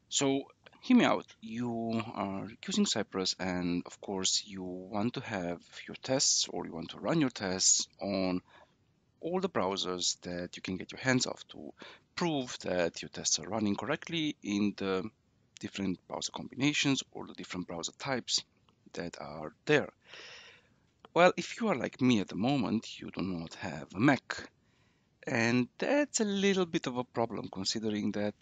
So hear me out. You are using Cypress, and of course, you want to have your tests or you want to run your tests on all the browsers that you can get your hands off to prove that your tests are running correctly in the different browser combinations or the different browser types that are there. Well, if you are like me at the moment, you do not have a Mac. And that's a little bit of a problem considering that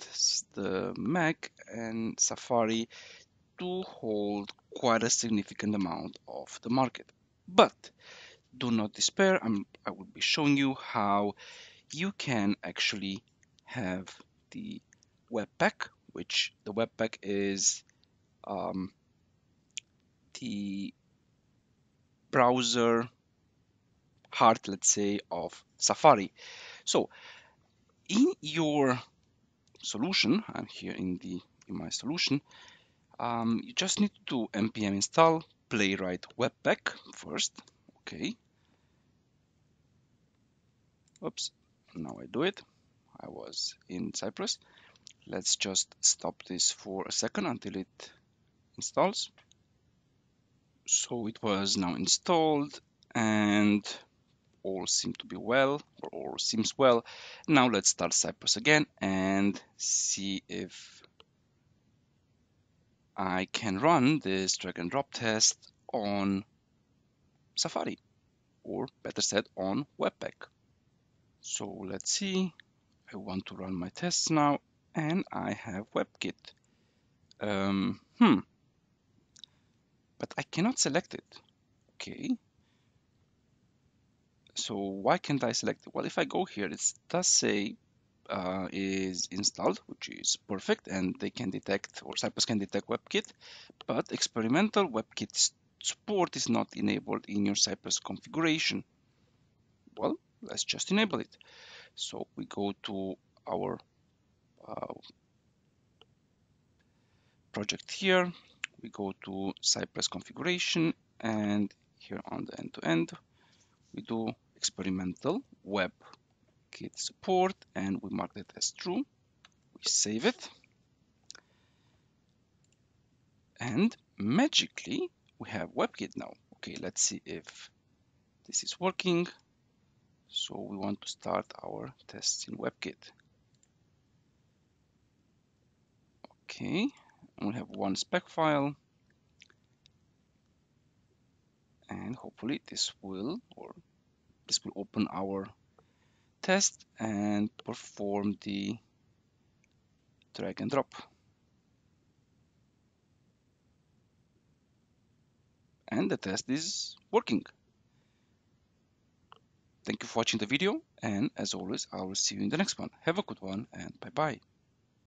the Mac and Safari do hold quite a significant amount of the market. But do not despair, I will be showing you how you can actually have the Webpack, which the Webpack is um, the browser heart, let's say, of Safari. So in your solution, I'm here in my solution, you just need to do npm install playwright webpack first. Okay. Oops. Now I do it. I was in Cypress. Let's just stop this for a second until it installs. So it was now installed and all seem to be well, or all seems well. Now let's start Cypress again and see if I can run this drag and drop test on Safari, or better said, on Webpack. So let's see. I want to run my tests now, and I have WebKit. Um, hmm, but I cannot select it. Okay, so why can't I select it? Well, if I go here, it does say is installed, which is perfect, and they can detect, or Cypress can detect WebKit, but experimental WebKit support is not enabled in your Cypress configuration. Well, let's just enable it. So we go to our uh, project here, we go to Cypress configuration, and here on the end-to-end, we do experimental WebKit support, and we mark it as true. We save it, and magically we have WebKit now. Okay, let's see if this is working. So we want to start our tests in WebKit. Okay, and we have one spec file, and hopefully this will open our test and perform the drag and drop. And the test is working. Thank you for watching the video, and as always, I will see you in the next one. Have a good one, and bye bye.